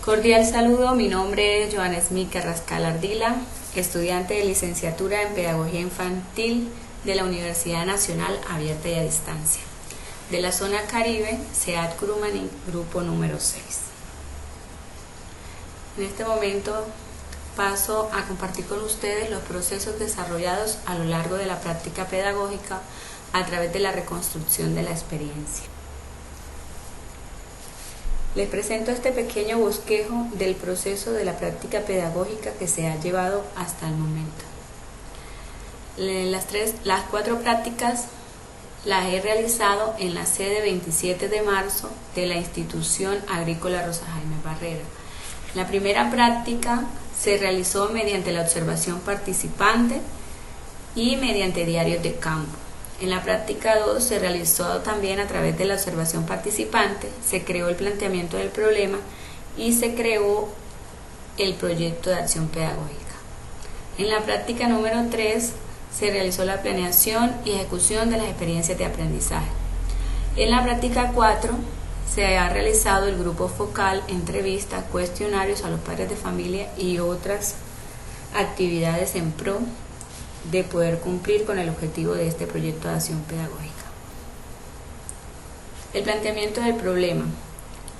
Cordial saludo, mi nombre es Joana Smith Carrascal Ardila, estudiante de licenciatura en Pedagogía Infantil de la Universidad Nacional Abierta y a Distancia, de la zona Caribe, SEAD Curumaní, grupo número 6. En este momento paso a compartir con ustedes los procesos desarrollados a lo largo de la práctica pedagógica a través de la reconstrucción de la experiencia. Les presento este pequeño bosquejo del proceso de la práctica pedagógica que se ha llevado hasta el momento. Las 4 prácticas las he realizado en la sede 27 de marzo de la Institución Agrícola Rosa Jaime Barrera. La primera práctica se realizó mediante la observación participante y mediante diarios de campo. En la práctica 2 se realizó también a través de la observación participante, se creó el planteamiento del problema y se creó el proyecto de acción pedagógica. En la práctica número 3 se realizó la planeación y ejecución de las experiencias de aprendizaje. En la práctica 4 se ha realizado el grupo focal, entrevistas, cuestionarios a los padres de familia y otras actividades en pro de poder cumplir con el objetivo de este proyecto de acción pedagógica. El planteamiento del problema: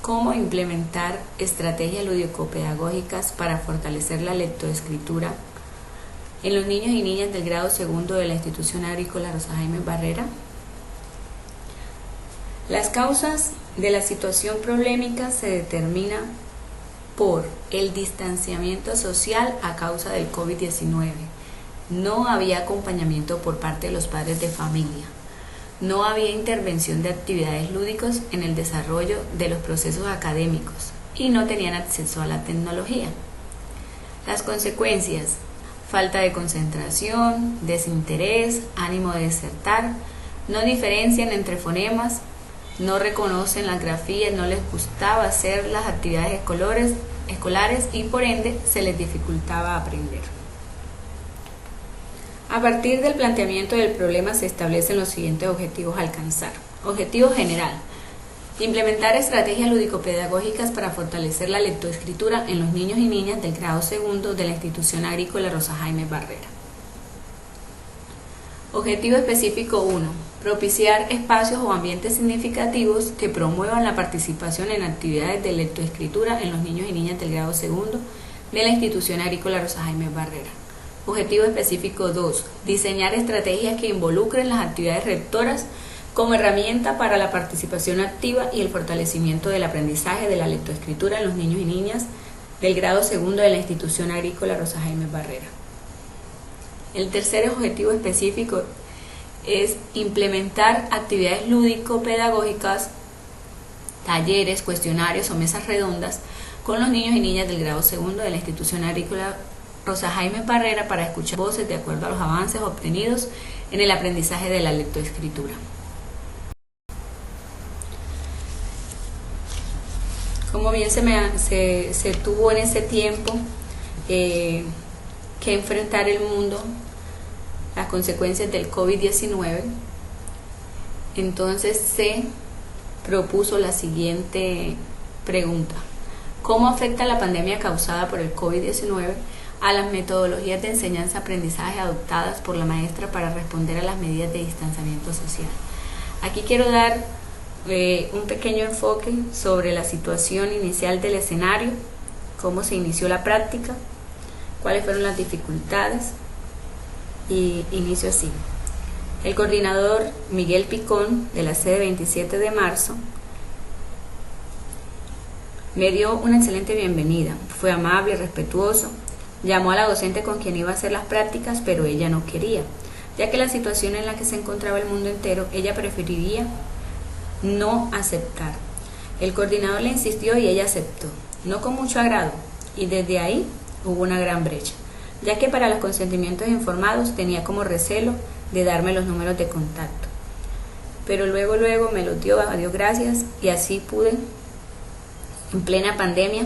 cómo implementar estrategias lúdico-pedagógicas para fortalecer la lectoescritura en los niños y niñas del grado segundo de la Institución Agrícola Rosa Jaime Barrera. Las causas de la situación problemática se determinan por el distanciamiento social a causa del COVID-19. No había acompañamiento por parte de los padres de familia. No había intervención de actividades lúdicas en el desarrollo de los procesos académicos y no tenían acceso a la tecnología. Las consecuencias: falta de concentración, desinterés, ánimo de desertar, no diferencian entre fonemas, no reconocen las grafías, no les gustaba hacer las actividades escolares y por ende se les dificultaba aprender. A partir del planteamiento del problema se establecen los siguientes objetivos a alcanzar. Objetivo general: implementar estrategias lúdico-pedagógicas para fortalecer la lectoescritura en los niños y niñas del grado segundo de la Institución Agrícola Rosa Jaime Barrera. Objetivo específico 1. Propiciar espacios o ambientes significativos que promuevan la participación en actividades de lectoescritura en los niños y niñas del grado segundo de la Institución Agrícola Rosa Jaime Barrera. Objetivo específico 2. Diseñar estrategias que involucren las actividades rectoras como herramienta para la participación activa y el fortalecimiento del aprendizaje de la lectoescritura en los niños y niñas del grado segundo de la Institución Agrícola Rosa Jaime Barrera. El tercer objetivo específico es implementar actividades lúdico-pedagógicas, talleres, cuestionarios o mesas redondas con los niños y niñas del grado segundo de la Institución Agrícola Rosa Jaime Barrera para escuchar voces de acuerdo a los avances obtenidos en el aprendizaje de la lectoescritura. Como bien se tuvo en ese tiempo que enfrentar el mundo las consecuencias del COVID-19, entonces se propuso la siguiente pregunta: ¿cómo afecta la pandemia causada por el COVID-19 a las metodologías de enseñanza-aprendizaje adoptadas por la maestra para responder a las medidas de distanciamiento social? Aquí quiero dar un pequeño enfoque sobre la situación inicial del escenario, cómo se inició la práctica, cuáles fueron las dificultades y inicio así. El coordinador Miguel Picón de la sede 27 de marzo me dio una excelente bienvenida, fue amable, respetuoso, llamó a la docente con quien iba a hacer las prácticas, pero ella no quería, ya que la situación en la que se encontraba el mundo entero, ella preferiría no aceptar. El coordinador le insistió y ella aceptó, no con mucho agrado, y desde ahí hubo una gran brecha, ya que para los consentimientos informados tenía como recelo de darme los números de contacto, pero luego me los dio, a Dios gracias, y así pude, en plena pandemia,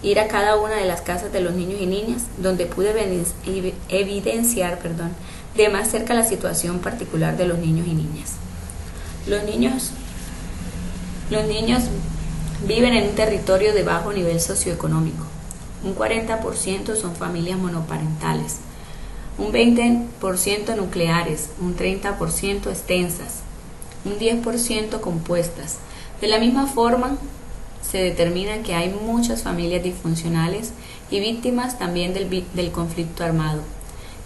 ir a cada una de las casas de los niños y niñas, donde pude evidenciar de más cerca la situación particular de los niños y niñas. Los niños viven en un territorio de bajo nivel socioeconómico. Un 40% son familias monoparentales, un 20% nucleares, un 30% extensas, un 10% compuestas. De la misma forma, se determina que hay muchas familias disfuncionales y víctimas también del conflicto armado,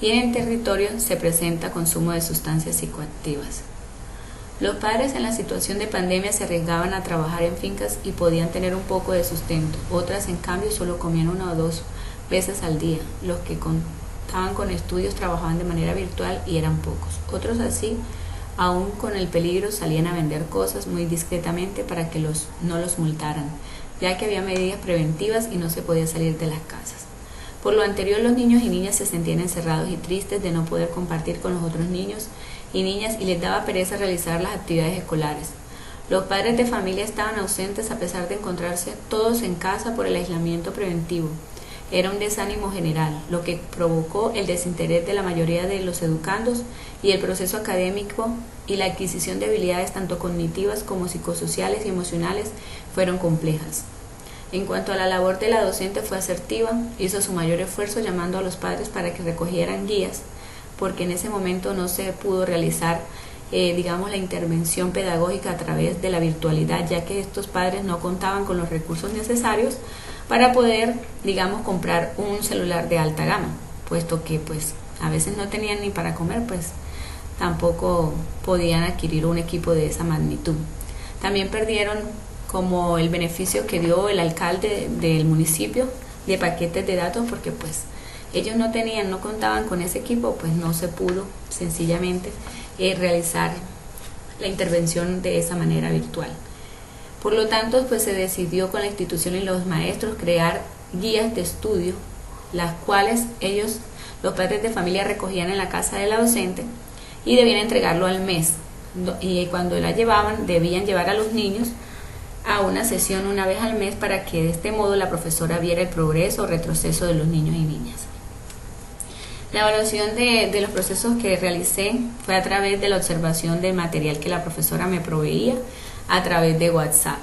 y en el territorio se presenta consumo de sustancias psicoactivas. Los padres en la situación de pandemia se arriesgaban a trabajar en fincas y podían tener un poco de sustento. Otras, en cambio, solo comían 1 o 2 veces al día. Los que contaban con estudios trabajaban de manera virtual y eran pocos. Otros, así, aún con el peligro, salían a vender cosas muy discretamente para que no los multaran, ya que había medidas preventivas y no se podía salir de las casas. Por lo anterior, los niños y niñas se sentían encerrados y tristes de no poder compartir con los otros niños y niñas, y les daba pereza realizar las actividades escolares. Los padres de familia estaban ausentes a pesar de encontrarse todos en casa por el aislamiento preventivo. Era un desánimo general, lo que provocó el desinterés de la mayoría de los educandos, y el proceso académico y la adquisición de habilidades tanto cognitivas como psicosociales y emocionales fueron complejas. En cuanto a la labor de la docente, fue asertiva, hizo su mayor esfuerzo llamando a los padres para que recogieran guías, porque en ese momento no se pudo realizar la intervención pedagógica a través de la virtualidad, ya que estos padres no contaban con los recursos necesarios para poder, comprar un celular de alta gama, puesto que pues a veces no tenían ni para comer, pues tampoco podían adquirir un equipo de esa magnitud. También perdieron como el beneficio que dio el alcalde del municipio de paquetes de datos, porque pues ellos no contaban con ese equipo, pues no se pudo sencillamente realizar la intervención de esa manera virtual. Por lo tanto, pues se decidió con la institución y los maestros crear guías de estudio, las cuales los padres de familia, recogían en la casa de la docente y debían entregarlo al mes. Y cuando la llevaban, debían llevar a los niños a una sesión una vez al mes para que de este modo la profesora viera el progreso o retroceso de los niños y niñas. La evaluación de los procesos que realicé fue a través de la observación del material que la profesora me proveía a través de WhatsApp.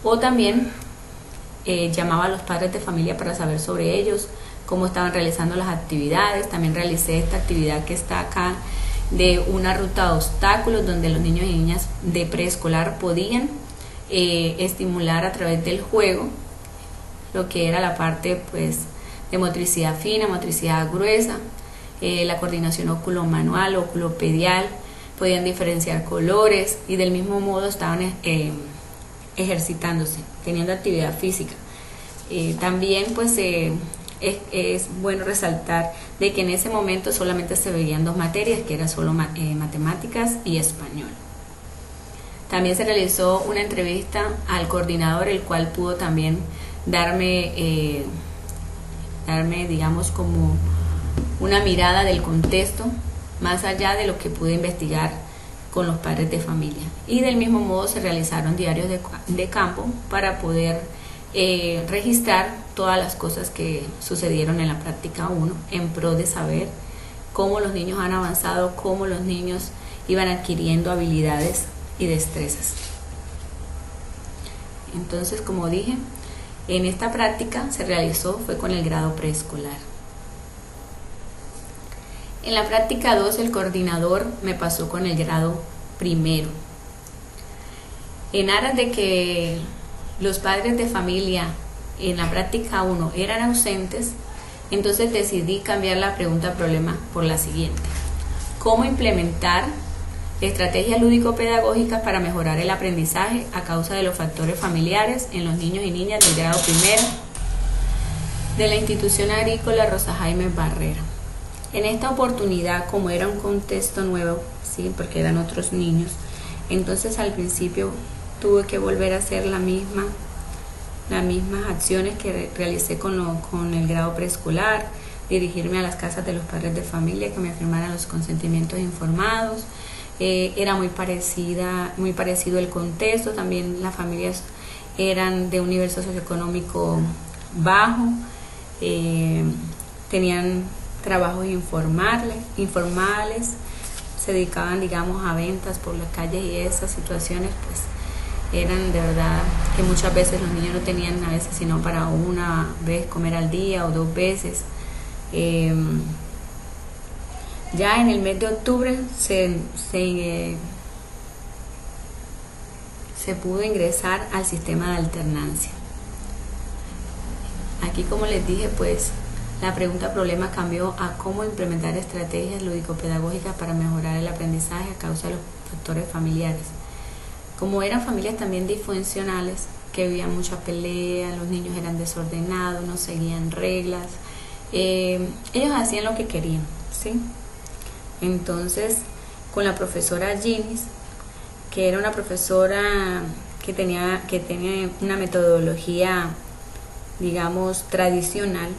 O también llamaba a los padres de familia para saber sobre ellos, cómo estaban realizando las actividades. También realicé esta actividad que está acá de una ruta de obstáculos, donde los niños y niñas de preescolar podían estimular a través del juego lo que era la parte pues de motricidad fina, motricidad gruesa, la coordinación óculo-manual, óculo-pedial, podían diferenciar colores y del mismo modo estaban ejercitándose, teniendo actividad física. También pues es bueno resaltar de que en ese momento solamente se veían 2 materias, que era solo matemáticas y español. También se realizó una entrevista al coordinador, el cual pudo también darme como una mirada del contexto, más allá de lo que pude investigar con los padres de familia. Y del mismo modo se realizaron diarios de campo para poder registrar todas las cosas que sucedieron en la práctica 1 en pro de saber cómo los niños han avanzado, cómo los niños iban adquiriendo habilidades y destrezas. Entonces, como dije, en esta práctica fue con el grado preescolar. En la práctica 2 el coordinador me pasó con el grado primero. En aras de que los padres de familia en la práctica 1 eran ausentes, entonces decidí cambiar la pregunta problema por la siguiente: ¿cómo implementar estrategias lúdico-pedagógicas para mejorar el aprendizaje a causa de los factores familiares en los niños y niñas del grado primero de la institución agrícola Rosa Jaime Barrera? En esta oportunidad, como era un contexto nuevo, ¿sí?, porque eran otros niños, entonces al principio tuve que volver a hacer las mismas acciones que realicé con el grado preescolar, dirigirme a las casas de los padres de familia que me firmaran los consentimientos informados. Era muy parecido el contexto, también las familias eran de un nivel socioeconómico bajo, tenían trabajos informales, se dedicaban a ventas por las calles, y esas situaciones pues eran de verdad que muchas veces los niños no tenían a veces sino para una vez comer al día o 2 veces. Ya en el mes de octubre se pudo ingresar al sistema de alternancia. Aquí, como les dije, pues la pregunta problema cambió a cómo implementar estrategias lúdico-pedagógicas para mejorar el aprendizaje a causa de los factores familiares. Como eran familias también disfuncionales, que había mucha pelea, los niños eran desordenados, no seguían reglas, ellos hacían lo que querían, ¿sí? Entonces, con la profesora Ginis, que era una profesora que tenía una metodología, digamos, tradicional,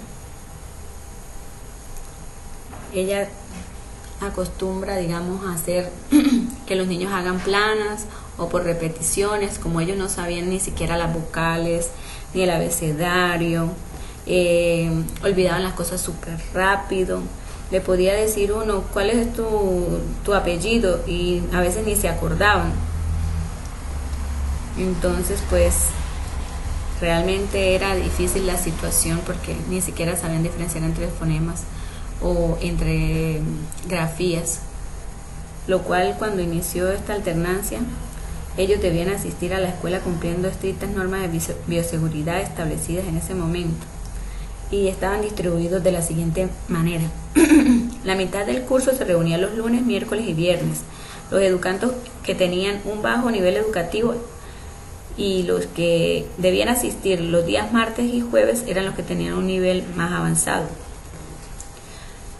ella acostumbra, digamos, a hacer que los niños hagan planas o por repeticiones, como ellos no sabían ni siquiera las vocales ni el abecedario, olvidaban las cosas súper rápido. Le podía decir uno, ¿cuál es tu apellido? Y a veces ni se acordaban. Entonces, pues, realmente era difícil la situación porque ni siquiera sabían diferenciar entre fonemas o entre grafías, lo cual cuando inició esta alternancia, ellos debían asistir a la escuela cumpliendo estrictas normas de bioseguridad establecidas en ese momento y estaban distribuidos de la siguiente manera. La mitad del curso se reunía los lunes, miércoles y viernes. Los educandos que tenían un bajo nivel educativo y los que debían asistir los días martes y jueves eran los que tenían un nivel más avanzado.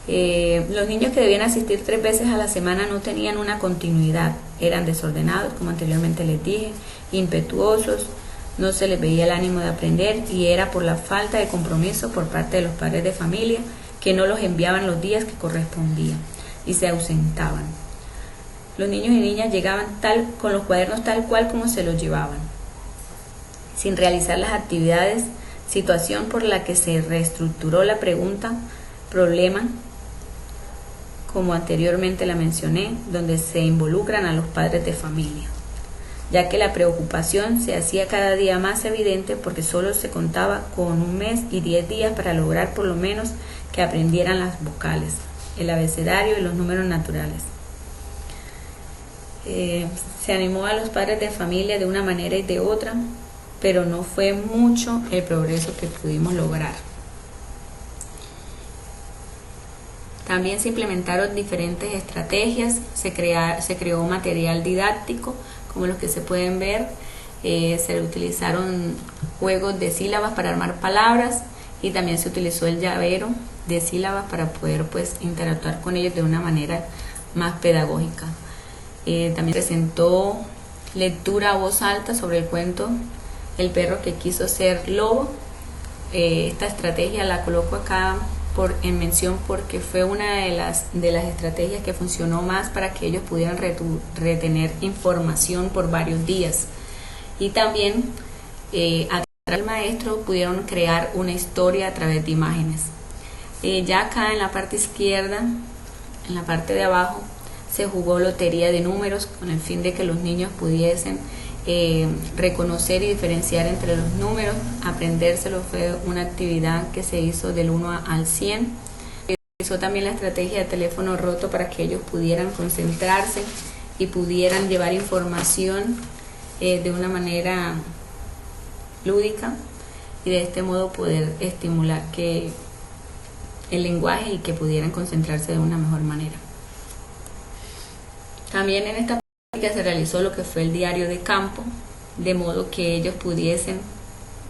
Los niños que debían asistir 3 veces a la semana no tenían una continuidad, eran desordenados, como anteriormente les dije, impetuosos, no se les veía el ánimo de aprender y era por la falta de compromiso por parte de los padres de familia que no los enviaban los días que correspondían y se ausentaban. Los niños y niñas llegaban con los cuadernos tal cual como se los llevaban, sin realizar las actividades, situación por la que se reestructuró la pregunta problema, como anteriormente la mencioné, donde se involucran a los padres de familia, ya que la preocupación se hacía cada día más evidente porque solo se contaba con 1 mes y 10 días para lograr por lo menos que aprendieran las vocales, el abecedario y los números naturales. Se animó a los padres de familia de una manera y de otra, pero no fue mucho el progreso que pudimos lograr. También se implementaron diferentes estrategias, se creó material didáctico, como los que se pueden ver, se utilizaron juegos de sílabas para armar palabras y también se utilizó el llavero de sílabas para poder pues interactuar con ellos de una manera más pedagógica. También presentó lectura a voz alta sobre el cuento El perro que quiso ser lobo. Esta estrategia la coloco acá en mención porque fue una de las estrategias que funcionó más para que ellos pudieran retener información por varios días y también a través del maestro pudieron crear una historia a través de imágenes. Ya acá en la parte izquierda, en la parte de abajo, se jugó lotería de números con el fin de que los niños pudiesen reconocer y diferenciar entre los números, aprendérselo. Fue una actividad que se hizo del 1 al 100. Se utilizó también la estrategia de teléfono roto para que ellos pudieran concentrarse y pudieran llevar información de una manera lúdica y de este modo poder estimular el lenguaje y que pudieran concentrarse de una mejor manera. También en esta práctica se realizó lo que fue el diario de campo, de modo que ellos pudiesen,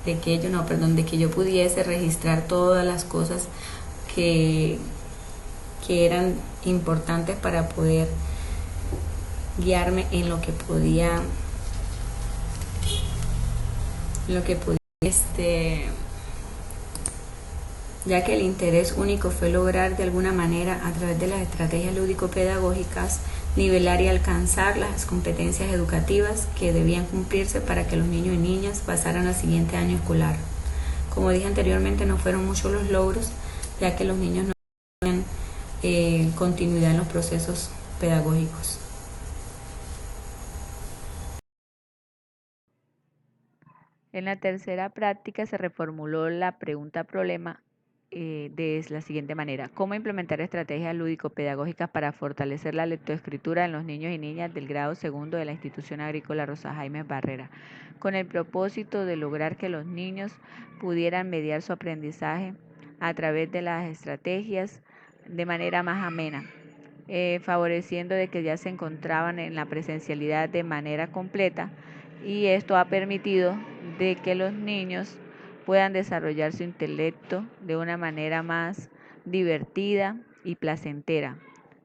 de que yo pudiese registrar todas las cosas que eran importantes para poder guiarme en lo que podía ya que el interés único fue lograr de alguna manera a través de las estrategias lúdico-pedagógicas nivelar y alcanzar las competencias educativas que debían cumplirse para que los niños y niñas pasaran al siguiente año escolar. Como dije anteriormente, no fueron muchos los logros, ya que los niños no tenían continuidad en los procesos pedagógicos. En la tercera práctica se reformuló la pregunta-problema de la siguiente manera: ¿cómo implementar estrategias lúdico-pedagógicas para fortalecer la lectoescritura en los niños y niñas del grado segundo de la Institución Agrícola Rosa Jaime Barrera, con el propósito de lograr que los niños pudieran mediar su aprendizaje a través de las estrategias de manera más amena, favoreciendo de que ya se encontraban en la presencialidad de manera completa, y esto ha permitido de que los niños puedan desarrollar su intelecto de una manera más divertida y placentera.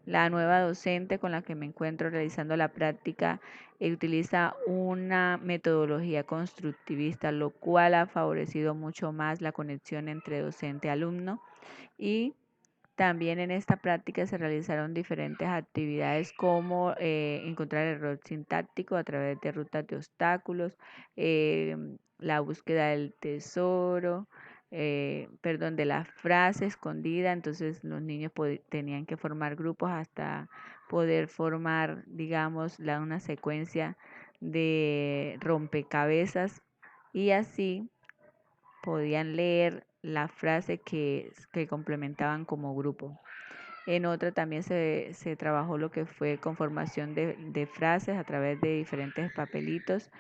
La nueva docente con la que me encuentro realizando la práctica utiliza una metodología constructivista, lo cual ha favorecido mucho más la conexión entre docente y alumno. Y también en esta práctica se realizaron diferentes actividades como encontrar el error sintáctico a través de rutas de obstáculos, eh, la búsqueda del tesoro, de la frase escondida. Entonces los niños tenían que formar grupos hasta poder formar, digamos, una secuencia de rompecabezas, y así podían leer la frase que complementaban como grupo. En otra también se trabajó lo que fue conformación de frases a través de diferentes papelitos,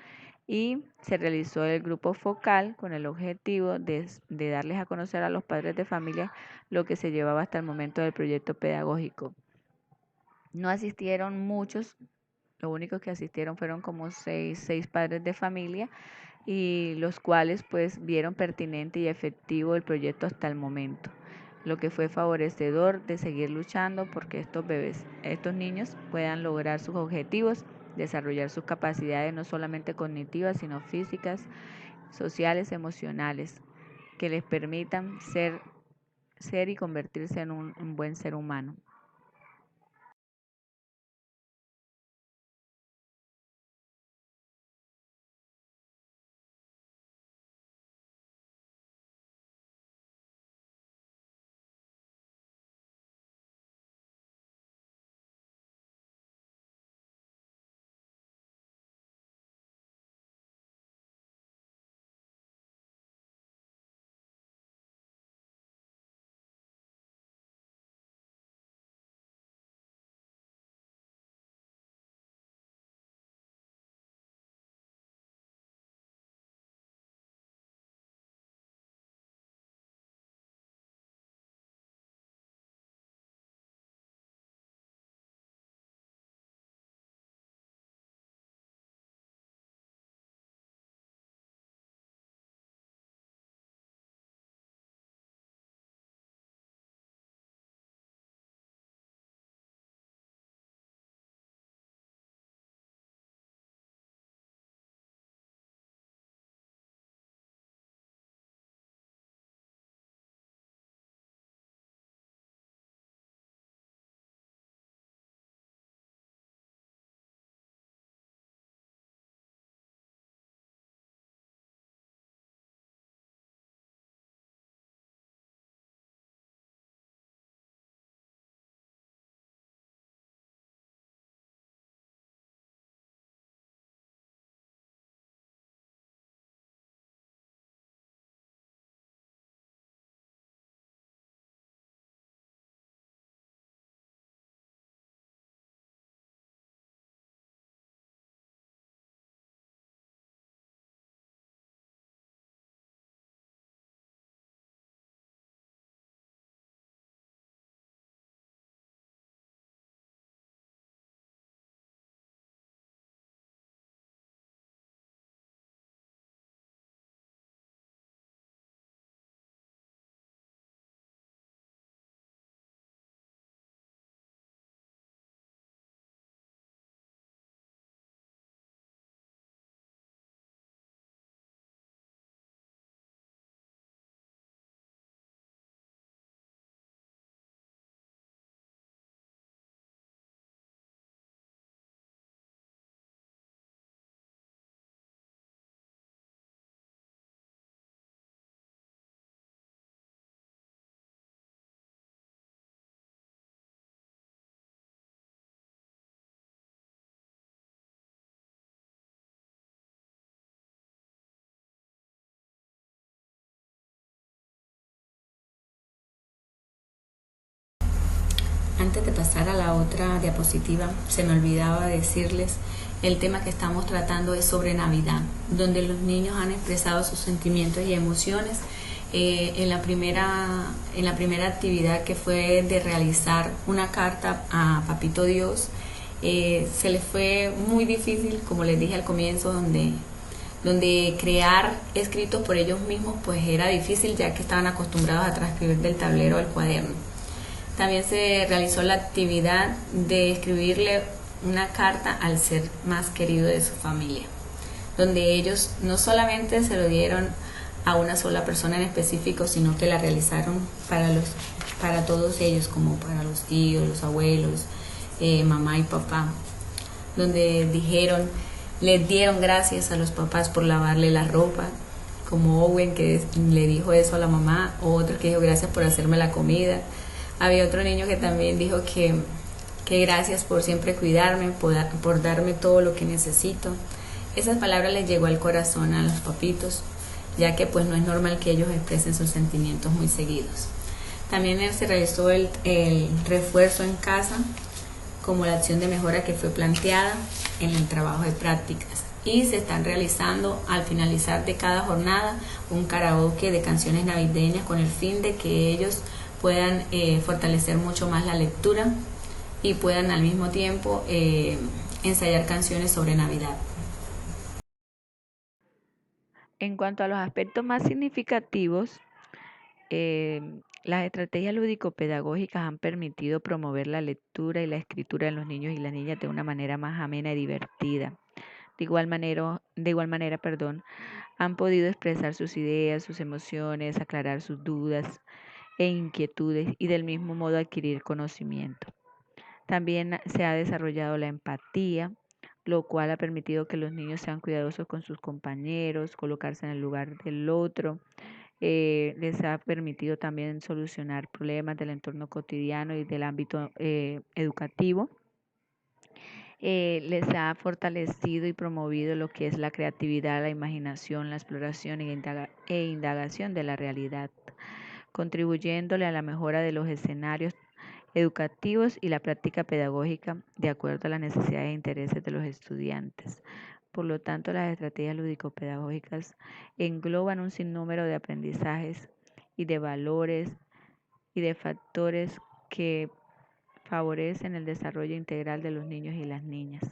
y se realizó el grupo focal con el objetivo de darles a conocer a los padres de familia lo que se llevaba hasta el momento del proyecto pedagógico. No asistieron muchos, lo único que asistieron fueron como seis padres de familia, y los cuales pues vieron pertinente y efectivo el proyecto hasta el momento, lo que fue favorecedor de seguir luchando porque estos niños puedan lograr sus objetivos, desarrollar sus capacidades no solamente cognitivas, sino físicas, sociales, emocionales, que les permitan ser y convertirse en un buen ser humano. Antes de pasar a la otra diapositiva, se me olvidaba decirles, el tema que estamos tratando es sobre Navidad, donde los niños han expresado sus sentimientos y emociones. En la primera actividad, que fue de realizar una carta a Papito Dios, se les fue muy difícil, como les dije al comienzo, donde crear escritos por ellos mismos pues era difícil, ya que estaban acostumbrados a transcribir del tablero al cuaderno. También se realizó la actividad de escribirle una carta al ser más querido de su familia, donde ellos no solamente se lo dieron a una sola persona en específico, sino que la realizaron para todos ellos, como para los tíos, los abuelos, mamá y papá, donde les dieron gracias a los papás por lavarle la ropa, como Owen, que le dijo eso a la mamá, o otro que dijo gracias por hacerme la comida. Había otro niño que también dijo que gracias por siempre cuidarme, por darme todo lo que necesito. Esas palabras les llegó al corazón a los papitos, ya que pues no es normal que ellos expresen sus sentimientos muy seguidos. También se realizó el refuerzo en casa, como la acción de mejora que fue planteada en el trabajo de prácticas, y se están realizando al finalizar de cada jornada un karaoke de canciones navideñas, con el fin de que ellos puedan fortalecer mucho más la lectura y puedan al mismo tiempo ensayar canciones sobre Navidad. En cuanto a los aspectos más significativos, las estrategias lúdico-pedagógicas han permitido promover la lectura y la escritura en los niños y las niñas de una manera más amena y divertida. De igual manera, han podido expresar sus ideas, sus emociones, aclarar sus dudas e inquietudes y del mismo modo adquirir conocimiento. También se ha desarrollado la empatía, lo cual ha permitido que los niños sean cuidadosos con sus compañeros, colocarse en el lugar del otro. Les ha permitido también solucionar problemas del entorno cotidiano y del ámbito educativo. Les ha fortalecido y promovido lo que es la creatividad, la imaginación, la exploración e indagación de la realidad, contribuyéndole a la mejora de los escenarios educativos y la práctica pedagógica de acuerdo a las necesidades e intereses de los estudiantes. Por lo tanto, las estrategias lúdico-pedagógicas engloban un sinnúmero de aprendizajes y de valores y de factores que favorecen el desarrollo integral de los niños y las niñas.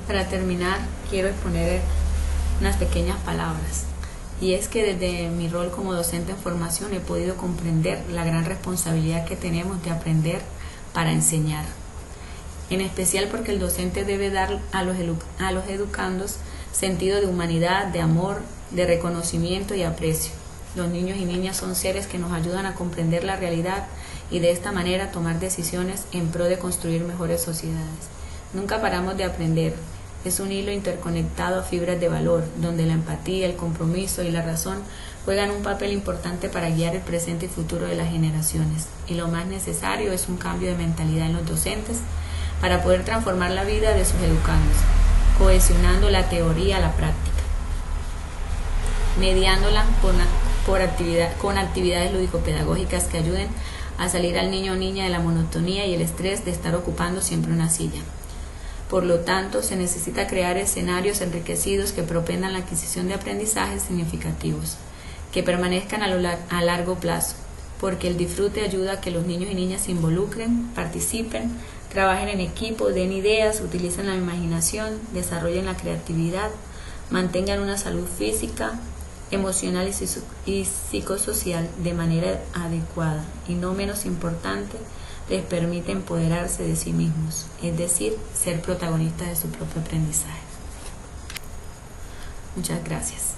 Para terminar, quiero exponer unas pequeñas palabras. Y es que desde mi rol como docente en formación he podido comprender la gran responsabilidad que tenemos de aprender para enseñar. En especial porque el docente debe dar a los educandos sentido de humanidad, de amor, de reconocimiento y aprecio. Los niños y niñas son seres que nos ayudan a comprender la realidad y de esta manera tomar decisiones en pro de construir mejores sociedades. Nunca paramos de aprender. Es un hilo interconectado a fibras de valor, donde la empatía, el compromiso y la razón juegan un papel importante para guiar el presente y futuro de las generaciones. Y lo más necesario es un cambio de mentalidad en los docentes para poder transformar la vida de sus educandos, cohesionando la teoría a la práctica, mediándola con actividades lúdico-pedagógicas que ayuden a salir al niño o niña de la monotonía y el estrés de estar ocupando siempre una silla. Por lo tanto, se necesita crear escenarios enriquecidos que propendan la adquisición de aprendizajes significativos, que permanezcan a largo plazo, porque el disfrute ayuda a que los niños y niñas se involucren, participen, trabajen en equipo, den ideas, utilicen la imaginación, desarrollen la creatividad, mantengan una salud física, emocional y psicosocial de manera adecuada y, no menos importante, les permite empoderarse de sí mismos, es decir, ser protagonistas de su propio aprendizaje. Muchas gracias.